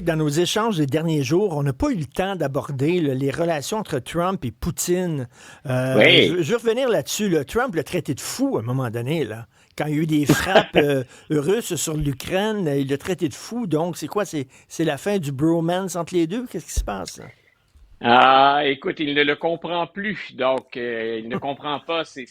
Dans nos échanges des derniers jours, on n'a pas eu le temps d'aborder là, les relations entre Trump et Poutine. Oui. Je veux revenir là-dessus. Là. Trump l'a traité de fou à un moment donné. Là. Quand il y a eu des frappes russes sur l'Ukraine, il l'a traité de fou. Donc, c'est quoi? C'est la fin du bromance entre les deux? Qu'est-ce qui se passe? Là? Ah, écoute, il ne le comprend plus. Donc, il ne comprend pas ces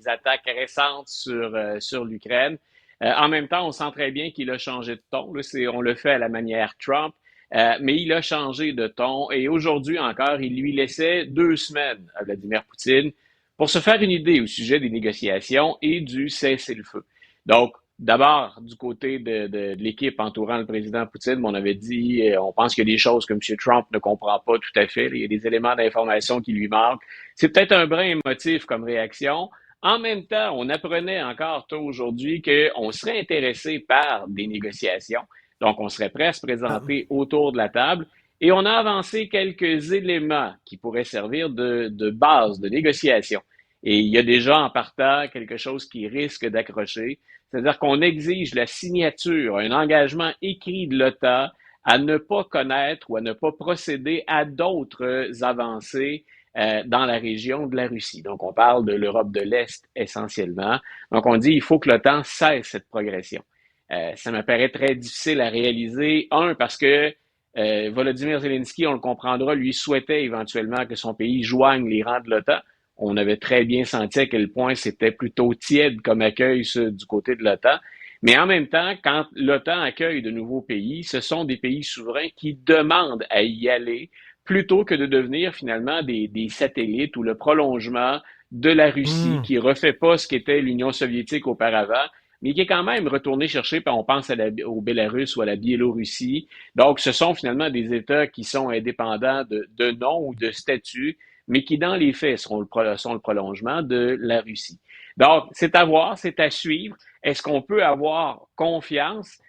attaques récentes sur l'Ukraine. En même temps, on sent très bien qu'il a changé de ton. Là, on le fait à la manière Trump, mais il a changé de ton. Et aujourd'hui encore, il lui laissait 2 semaines à Vladimir Poutine pour se faire une idée au sujet des négociations et du cessez-le-feu. Donc, d'abord, du côté de l'équipe entourant le président Poutine, on avait dit, on pense qu'il y a des choses que M. Trump ne comprend pas tout à fait. Il y a des éléments d'information qui lui manquent. C'est peut-être un brin émotif comme réaction. En même temps, on apprenait encore tôt aujourd'hui qu'on serait intéressé par des négociations. Donc, on serait prêt à se Ah, présenter autour de la table. Et on a avancé quelques éléments qui pourraient servir de base de négociation. Et il y a déjà en partant quelque chose qui risque d'accrocher. C'est-à-dire qu'on exige la signature, un engagement écrit de l'OTAN à ne pas connaître ou à ne pas procéder à d'autres avancées dans la région de la Russie. Donc, on parle de l'Europe de l'Est essentiellement. Donc, on dit il faut que l'OTAN cesse cette progression. Ça me paraît très difficile à réaliser. Un, parce que Volodymyr Zelensky, on le comprendra, lui souhaitait éventuellement que son pays joigne les rangs de l'OTAN. On avait très bien senti à quel point c'était plutôt tiède comme accueil du côté de l'OTAN. Mais en même temps, quand l'OTAN accueille de nouveaux pays, ce sont des pays souverains qui demandent à y aller plutôt que de devenir finalement des satellites ou le prolongement de la Russie hum. qui ne refait pas ce qu'était l'Union soviétique auparavant, mais qui est quand même retourné chercher, on pense au Bélarus ou à la Biélorussie. Donc, ce sont finalement des États qui sont indépendants de nom ou de statut, mais qui, dans les faits, sont le prolongement de la Russie. Donc, c'est à voir, c'est à suivre. Est-ce qu'on peut avoir confiance?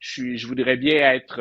Je voudrais bien être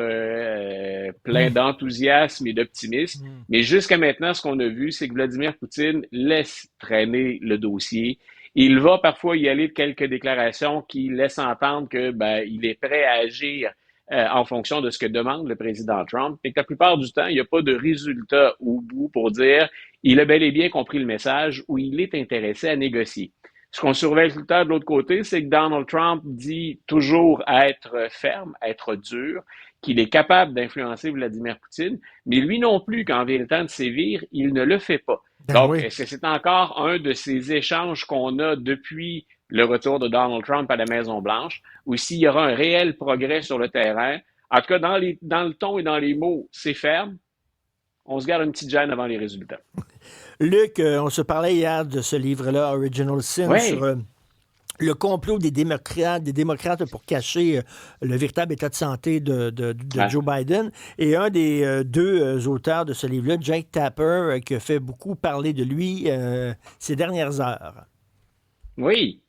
plein Hum, d'enthousiasme et d'optimisme, hum. mais jusqu'à maintenant, ce qu'on a vu, c'est que Vladimir Poutine laisse traîner le dossier. Il va parfois y aller de quelques déclarations qui laissent entendre que il est prêt à agir en fonction de ce que demande le président Trump, et que la plupart du temps, il n'y a pas de résultat au bout pour dire il a bel et bien compris le message ou il est intéressé à négocier. Ce qu'on surveille tout le temps de l'autre côté, c'est que Donald Trump dit toujours être ferme, être dur, qu'il est capable d'influencer Vladimir Poutine, mais lui non plus, quand vient le temps de sévir, il ne le fait pas. Ben Donc, oui. est-ce que c'est encore un de ces échanges qu'on a depuis le retour de Donald Trump à la Maison-Blanche, ou s'il y aura un réel progrès sur le terrain? En tout cas, dans le ton et dans les mots, c'est ferme. On se garde une petite gêne avant les résultats. Luc, on se parlait hier de ce livre-là, Original Sin, sur Oui, le complot des démocrates pour cacher le véritable état de santé de ah, Joe Biden. Et un des deux auteurs de ce livre-là, Jake Tapper, qui a fait beaucoup parler de lui ces dernières heures. oui.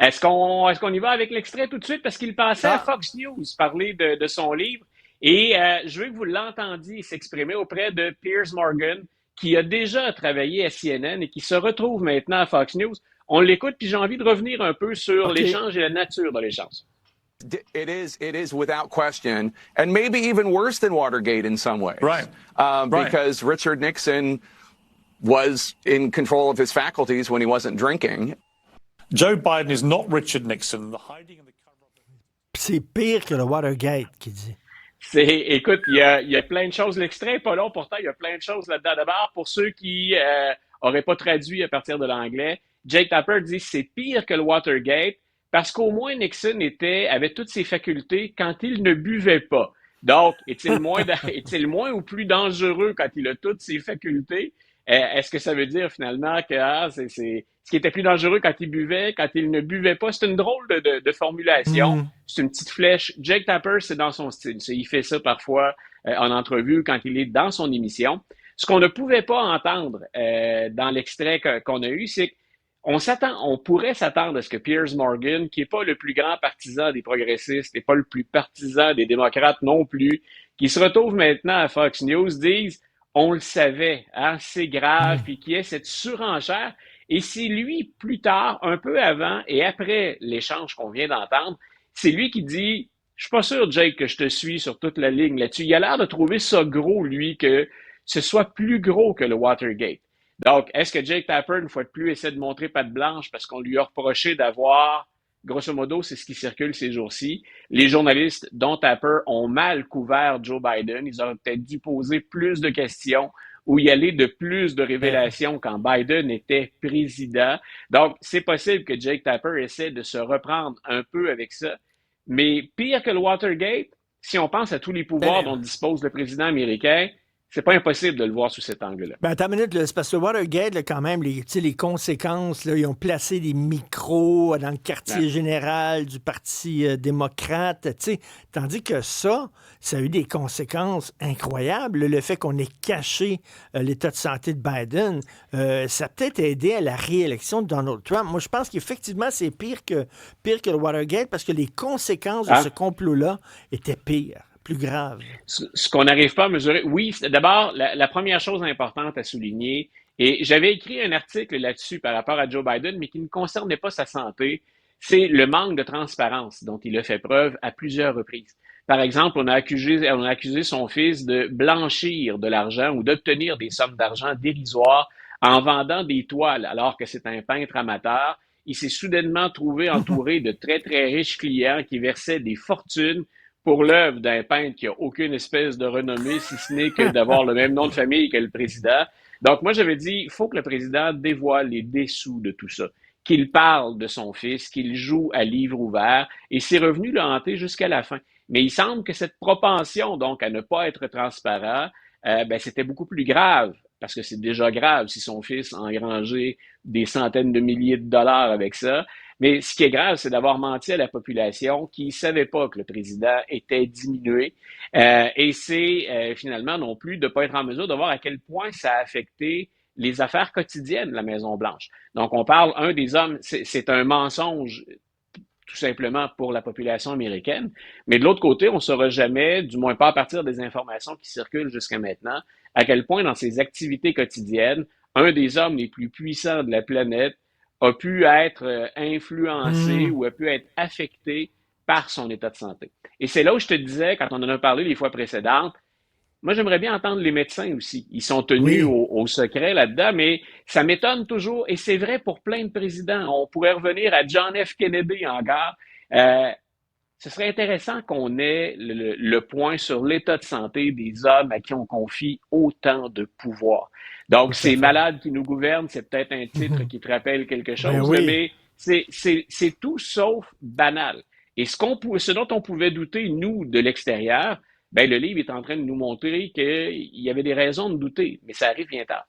Est-ce qu'on y va avec l'extrait tout de suite? Parce qu'il passait à Ah, Fox News parler de son livre. Et je veux que vous l'entendiez s'exprimer auprès de Piers Morgan, qui a déjà travaillé à CNN et qui se retrouve maintenant à Fox News. On l'écoute, puis j'ai envie de revenir un peu sur OK. l'échange et la nature de l'échange. It is without question, and maybe even worse than Watergate in some ways. Right. Right. Because Richard Nixon was in control of his faculties when he wasn't drinking. Joe Biden is not Richard Nixon. The hiding and the cover-up. C'est pire que le Watergate, qui dit. Écoute, il y a plein de choses. L'extrait n'est pas long, pourtant, il y a plein de choses là-dedans. D'abord, pour ceux qui n'auraient pas traduit à partir de l'anglais, Jake Tapper dit que c'est pire que le Watergate parce qu'au moins Nixon avait toutes ses facultés quand il ne buvait pas. Donc, est-il moins ou plus dangereux quand il a toutes ses facultés? Est-ce que ça veut dire finalement que ce qui était plus dangereux quand il buvait, quand il ne buvait pas? C'est une drôle de formulation. Hmm. C'est une petite flèche. Jake Tapper, c'est dans son style. Il fait ça parfois en entrevue quand il est dans son émission. Ce qu'on ne pouvait pas entendre dans l'extrait qu'on a eu, c'est on pourrait s'attendre à ce que Piers Morgan, qui n'est pas le plus grand partisan des progressistes, n'est pas le plus partisan des démocrates non plus, qui se retrouve maintenant à Fox News, dise on le savait, hein, c'est grave, puis qu'il y ait cette surenchère. Et c'est lui, plus tard, un peu avant et après l'échange qu'on vient d'entendre, c'est lui qui dit Je suis pas sûr, Jake, que je te suis sur toute la ligne là-dessus. Il a l'air de trouver ça gros, lui, que ce soit plus gros que le Watergate. Donc, est-ce que Jake Tapper, une fois de plus, essaie de montrer patte blanche parce qu'on lui a reproché d'avoir, grosso modo, c'est ce qui circule ces jours-ci, les journalistes, dont Tapper, ont mal couvert Joe Biden. Ils auraient peut-être dû poser plus de questions ou y aller de plus de révélations quand Biden était président. Donc, c'est possible que Jake Tapper essaie de se reprendre un peu avec ça. Mais pire que le Watergate, si on pense à tous les pouvoirs dont dispose le président américain, c'est pas impossible de le voir sous cet angle-là. Ben, attends une minute, là, c'est parce que Watergate, là, quand même, les conséquences, là, ils ont placé des micros dans le quartier général du Parti démocrate, tandis que ça a eu des conséquences incroyables. Le fait qu'on ait caché l'état de santé de Biden, ça a peut-être aidé à la réélection de Donald Trump. Moi, je pense qu'effectivement, c'est pire que le Watergate parce que les conséquences de ce complot-là étaient pires. Plus grave. Ce qu'on n'arrive pas à mesurer, oui, d'abord, la première chose importante à souligner, et j'avais écrit un article là-dessus par rapport à Joe Biden, mais qui ne concernait pas sa santé, c'est le manque de transparence dont il a fait preuve à plusieurs reprises. Par exemple, on a accusé son fils de blanchir de l'argent ou d'obtenir des sommes d'argent dérisoires en vendant des toiles, alors que c'est un peintre amateur. Il s'est soudainement trouvé entouré de très, très riches clients qui versaient des fortunes pour l'œuvre d'un peintre qui n'a aucune espèce de renommée, si ce n'est que d'avoir le même nom de famille que le président. Donc, moi, j'avais dit, il faut que le président dévoile les dessous de tout ça, qu'il parle de son fils, qu'il joue à livre ouvert, et c'est revenu le hanter jusqu'à la fin. Mais il semble que cette propension, donc, à ne pas être transparent, c'était beaucoup plus grave, parce que c'est déjà grave si son fils a engrangé des centaines de milliers de dollars avec ça. Mais ce qui est grave, c'est d'avoir menti à la population qui ne savait pas que le président était diminué. Et c'est finalement non plus de ne pas être en mesure de voir à quel point ça a affecté les affaires quotidiennes de la Maison-Blanche. Donc, on parle, un des hommes, c'est un mensonge tout simplement pour la population américaine. Mais de l'autre côté, on ne saura jamais, du moins pas à partir des informations qui circulent jusqu'à maintenant, à quel point dans ses activités quotidiennes, un des hommes les plus puissants de la planète a pu être influencé ou a pu être affecté par son état de santé. Et c'est là où je te disais, quand on en a parlé les fois précédentes, moi, j'aimerais bien entendre les médecins aussi. Ils sont tenus au secret là-dedans, mais ça m'étonne toujours, et c'est vrai pour plein de présidents. On pourrait revenir à John F. Kennedy encore. Ce serait intéressant qu'on ait le point sur l'état de santé des hommes à qui on confie autant de pouvoir. Donc, ces malades qui nous gouvernent, c'est peut-être un titre qui te rappelle quelque chose, mais c'est tout sauf banal. Et ce dont on pouvait douter, nous, de l'extérieur, le livre est en train de nous montrer qu'il y avait des raisons de douter, mais ça arrive bien tard.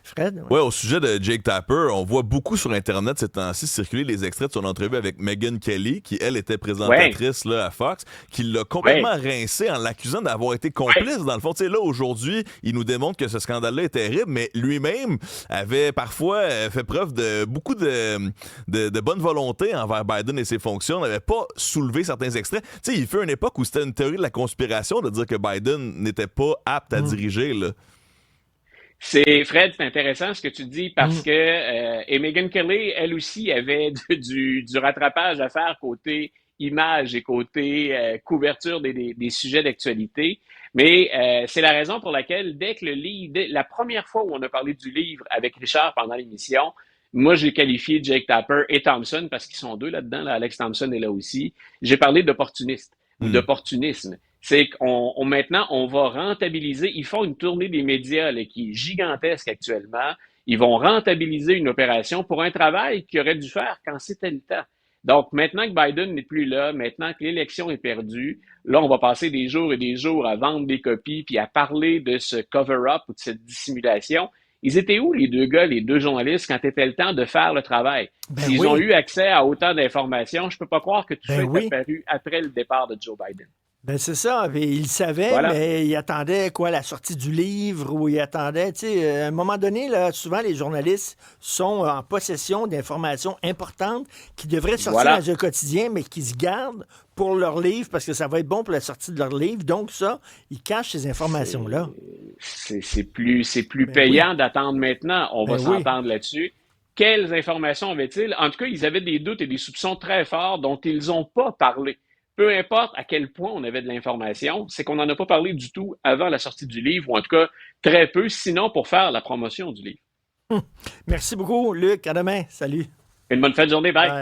Fred? Ouais, au sujet de Jake Tapper, on voit beaucoup sur Internet ces temps-ci circuler les extraits de son entrevue avec Megyn Kelly, qui, elle, était présentatrice là, à Fox, qui l'a complètement rincé en l'accusant d'avoir été complice. Dans le fond, tu sais, là, aujourd'hui, il nous démontre que ce scandale-là est terrible, mais lui-même avait parfois fait preuve de beaucoup de bonne volonté envers Biden et ses fonctions, n'avait pas soulevé certains extraits. Tu sais, il fait une époque où c'était une théorie de la conspiration de dire que Biden n'était pas apte à diriger, là. Fred, c'est intéressant ce que tu dis parce que et Megyn Kelly, elle aussi, avait du rattrapage à faire côté image et côté couverture des sujets d'actualité. Mais c'est la raison pour laquelle, dès que la première fois où on a parlé du livre avec Richard pendant l'émission, moi, j'ai qualifié Jake Tapper et Thompson, parce qu'ils sont deux là-dedans, là, Alex Thompson est là aussi. J'ai parlé d'opportuniste ou d'opportunisme. C'est qu'on maintenant, on va rentabiliser. Ils font une tournée des médias là, qui est gigantesque actuellement. Ils vont rentabiliser une opération pour un travail qu'ils auraient dû faire quand c'était le temps. Donc, maintenant que Biden n'est plus là, maintenant que l'élection est perdue, là, on va passer des jours et des jours à vendre des copies puis à parler de ce cover-up ou de cette dissimulation. Ils étaient où, les deux gars, les deux journalistes, quand c'était le temps de faire le travail? S'ils ont eu accès à autant d'informations, je peux pas croire que tout ça est apparu après le départ de Joe Biden. Ben c'est ça, il savait, mais il attendait la sortie du livre ou il attendait, à un moment donné, là, souvent les journalistes sont en possession d'informations importantes qui devraient sortir dans un quotidien, mais qui se gardent pour leur livre parce que ça va être bon pour la sortie de leur livre. Donc ça, ils cachent ces informations-là. C'est plus payant d'attendre maintenant. On va s'entendre là-dessus. Quelles informations avaient-ils? En tout cas, ils avaient des doutes et des soupçons très forts dont ils n'ont pas parlé. peu importe à quel point on avait de l'information, c'est qu'on n'en a pas parlé du tout avant la sortie du livre, ou en tout cas très peu, sinon pour faire la promotion du livre. Merci beaucoup, Luc. À demain. Salut. Une bonne fin de journée. Bye. Bye.